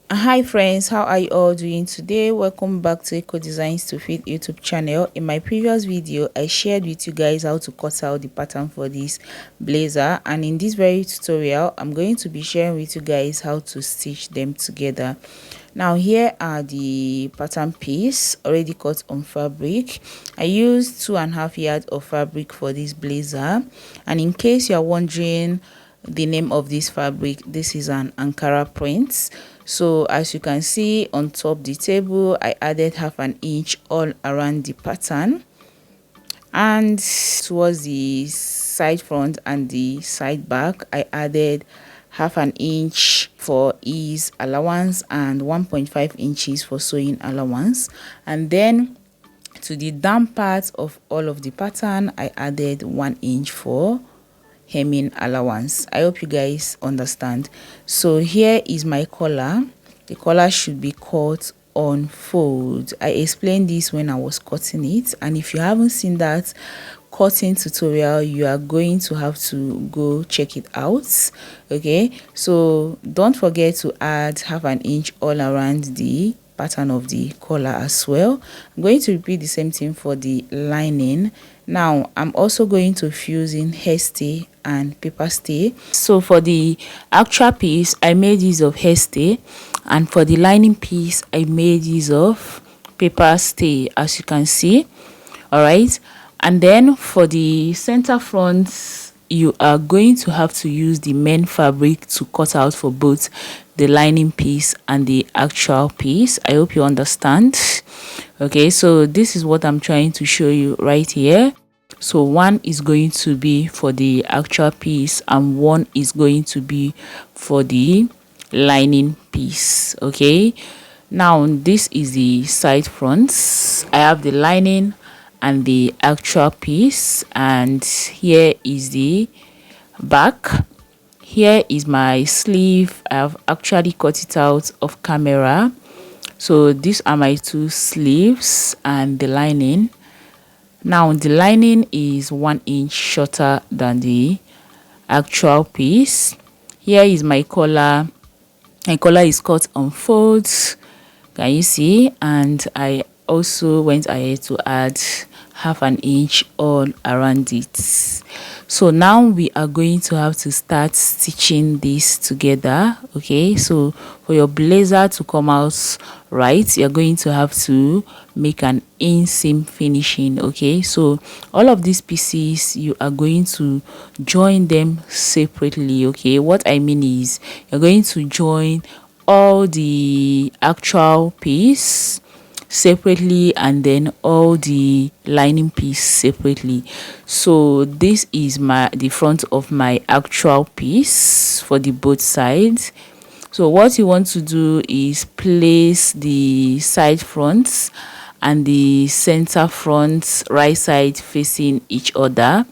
Hi friends, how are you all doing today? Welcome back to Eco Designs to Fit YouTube channel. In my previous video, I shared with you guys how to cut out the pattern for this blazer, and in this very tutorial, I'm going to be sharing with you guys how to stitch them together. Now here are the pattern piece already cut on fabric. I used 2.5 yards of fabric for this blazer, and in case you are wondering the name of this fabric, this is an Ankara print. So as you can see on top the table, I added 1/2 inch all around the pattern, and towards the side front and the side back I added 1/2 inch for ease allowance and 1.5 inches for sewing allowance. And then to the down part of all of the pattern I added 1 inch for hemming allowance. I hope you guys understand. So here is my collar. The collar should be cut on fold. I explained this when I was cutting it, and if you haven't seen that cutting tutorial, you are going to have to go check it out. Okay, so don't forget to add 1/2 inch all around the pattern of the collar as well. I'm going to repeat the same thing for the lining. Now I'm also going to fuse in hair stay and paper stay. So for the actual piece I made use of hair stay, and for the lining piece I made use of paper stay, as you can see. All right, and then for the center front you are going to have to use the main fabric to cut out for both the lining piece and the actual piece. I hope you understand. Okay, so this is what I'm trying to show you right here. So one is going to be for the actual piece and one is going to be for the lining piece. Okay, now this is the side fronts. I have the lining and the actual piece, and here is the back. Here is my sleeve. I've actually cut it out of camera. So these are my two sleeves and the lining. Now the lining is 1 inch shorter than the actual piece. Here is my collar. My collar is cut on folds, can you see? And I also went ahead to add 1/2 inch all around it. So now we are going to have to start stitching this together. Okay, so for your blazer to come out right, you're going to have to make an inseam finishing. Okay, so all of these pieces you are going to join them separately. Okay, what I mean is you're going to join all the actual piece separately and then all the lining piece separately. So this is the front of my actual piece for the both sides. So what you want to do is place the side fronts and the center fronts right side facing each other,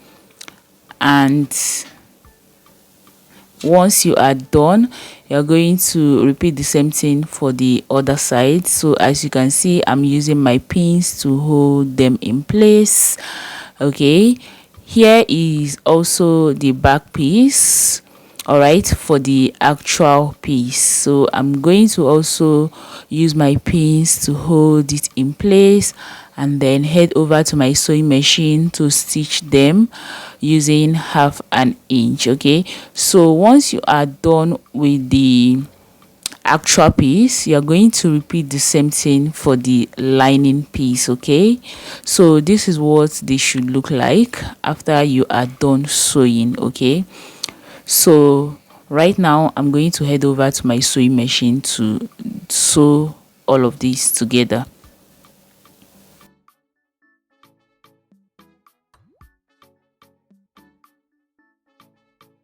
and once you are done you're going to repeat the same thing for the other side. So as you can see, I'm using my pins to hold them in place. Okay, here is also the back piece, all right, for the actual piece. So I'm going to also use my pins to hold it in place and then head over to my sewing machine to stitch them using 1/2 inch. Okay, so once you are done with the actual piece, you're going to repeat the same thing for the lining piece. Okay, so this is what they should look like after you are done sewing. Okay, so right now I'm going to head over to my sewing machine to sew all of this together.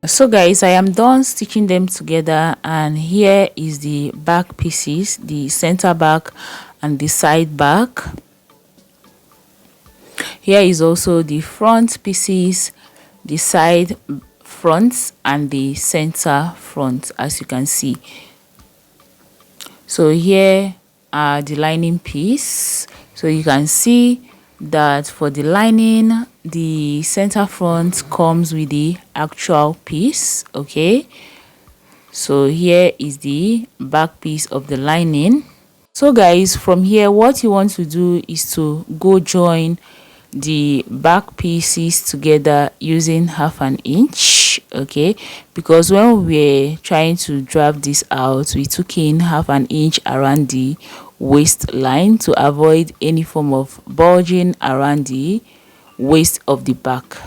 So guys, I am done stitching them together, and here is the back pieces, the center back and the side back. Here is also the front pieces, the side fronts and the center front, as you can see. So here are the lining piece. So you can see that for the lining, the center front comes with the actual piece. Okay, So here is the back piece of the lining. So guys, from here what you want to do is to go join the back pieces together using 1/2 inch, okay, because when we're trying to draft this out, we took in 1/2 inch around the waistline to avoid any form of bulging around the waist of the back.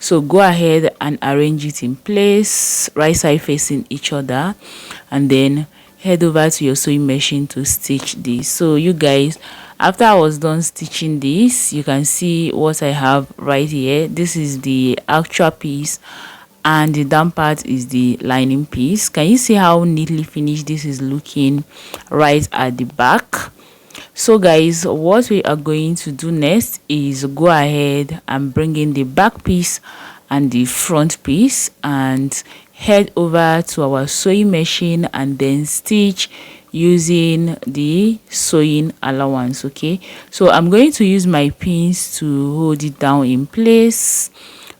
So go ahead and arrange it in place, right side facing each other, and then head over to your sewing machine to stitch this. So you guys, after I was done stitching this, you can see what I have right here. This is the actual piece and the down part is the lining piece. Can you see how neatly finished this is looking right at the back? So guys, what we are going to do next is go ahead and bring in the back piece and the front piece and head over to our sewing machine and then stitch using the sewing allowance. Okay, so I'm going to use my pins to hold it down in place,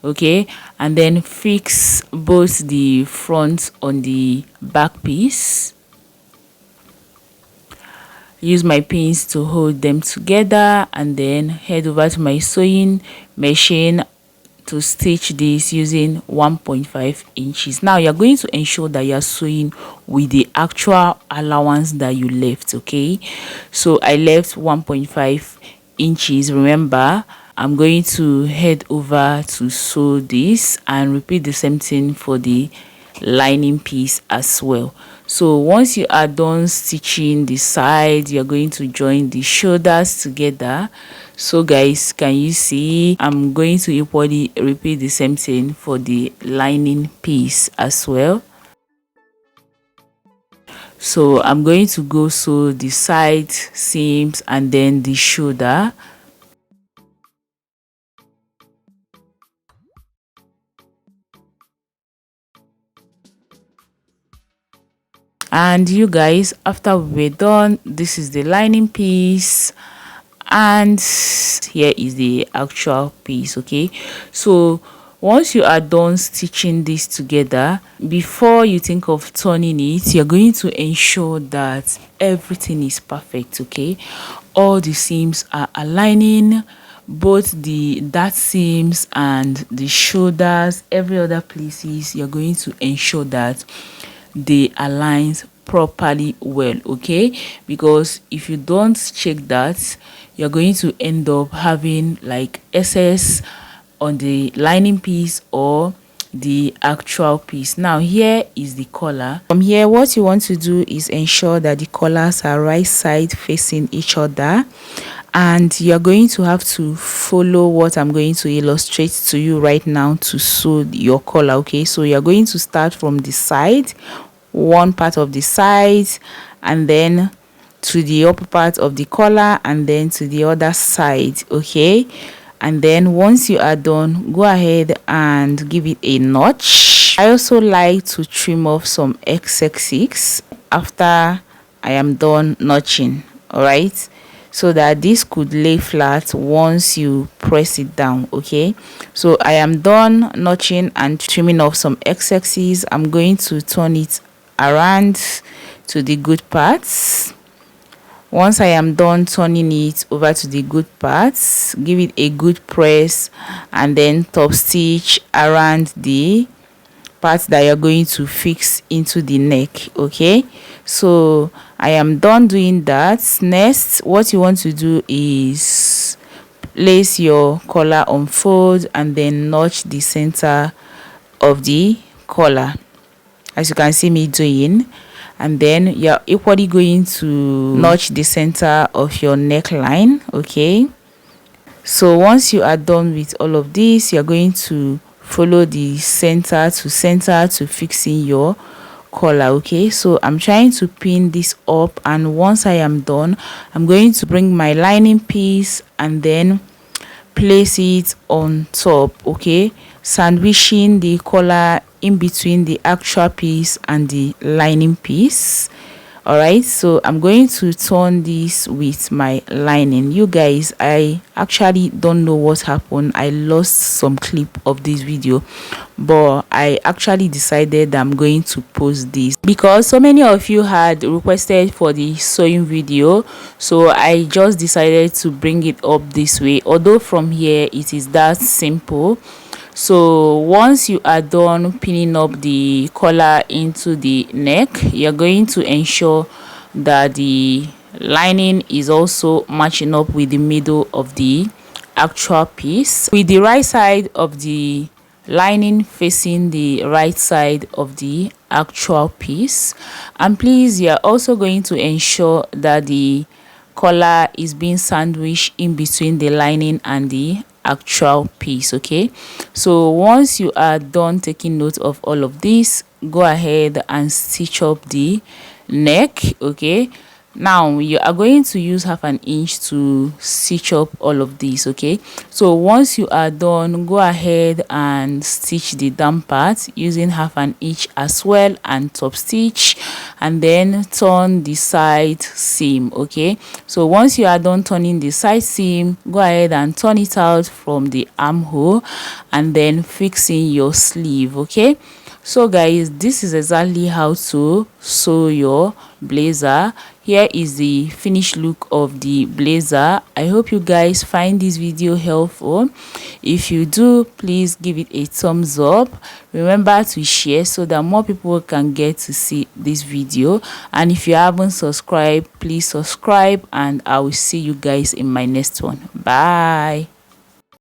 okay, and then fix both the front on the back piece. Use my pins to hold them together and then head over to my sewing machine to stitch this using 1.5 inches. Now you're going to ensure that you're sewing with the actual allowance that you left, okay? So I left 1.5 inches. Remember, I'm going to head over to sew this and repeat the same thing for the lining piece as well. So once you are done stitching the side, you're going to join the shoulders together. So guys, can you see I'm going to equally repeat the same thing for the lining piece as well. So I'm going to go sew the side seams and then the shoulder. And you guys, after we're done, this is the lining piece and here is the actual piece, okay? So once you are done stitching this together, before you think of turning it, you're going to ensure that everything is perfect, okay? All the seams are aligning, both the dart seams and the shoulders, every other places. You're going to ensure that they align properly well, okay? Because if you don't check that, you're going to end up having like excess on the lining piece or the actual piece. Now here is the collar. From here, what you want to do is ensure that the collars are right side facing each other, and you're going to have to follow what I'm going to illustrate to you right now to sew your collar, okay? So you're going to start from the side, one part of the side, and then to the upper part of the collar, and then to the other side, okay? And then once you are done, go ahead and give it a notch. I also like to trim off some excess after I am done notching, all right, so that this could lay flat once you press it down, okay? So I am done notching and trimming off some excesses. I'm going to turn it around to the good parts. Once I am done turning it over to the good parts, give it a good press and then top stitch around the part that you're going to fix into the neck, okay? So I am done doing that. Next, what you want to do is place your collar on fold and then notch the center of the collar, as you can see me doing, and then you're equally going to notch the center of your neckline, okay? So once you are done with all of this, you're going to follow the center to fixing your collar, okay? So I'm trying to pin this up, and once I am done, I'm going to bring my lining piece and then place it on top, okay, sandwiching the collar in between the actual piece and the lining piece. All right, so I'm going to turn this with my lining. You guys, I actually don't know what happened. I lost some clip of this video, but I actually decided that I'm going to post this because so many of you had requested for the sewing video, so I just decided to bring it up this way. Although from here it is that simple. So once you are done pinning up the collar into the neck, you're going to ensure that the lining is also matching up with the middle of the actual piece, with the right side of the lining facing the right side of the actual piece. And please, you're also going to ensure that the collar is being sandwiched in between the lining and the actual piece. Okay, so once you are done taking note of all of this, go ahead and stitch up the neck. Okay, now you are going to use 1/2 inch to stitch up all of this. Okay, so once you are done, go ahead and stitch the down part using 1/2 inch as well, and top stitch, and then turn the side seam. Okay, so once you are done turning the side seam, go ahead and turn it out from the armhole and then fixing your sleeve. Okay, so guys, this is exactly how to sew your blazer. Here is the finished look of the blazer. I hope you guys find this video helpful. If you do, please give it a thumbs up. Remember to share so that more people can get to see this video. And if you haven't subscribed, please subscribe, and I will see you guys in my next one. Bye.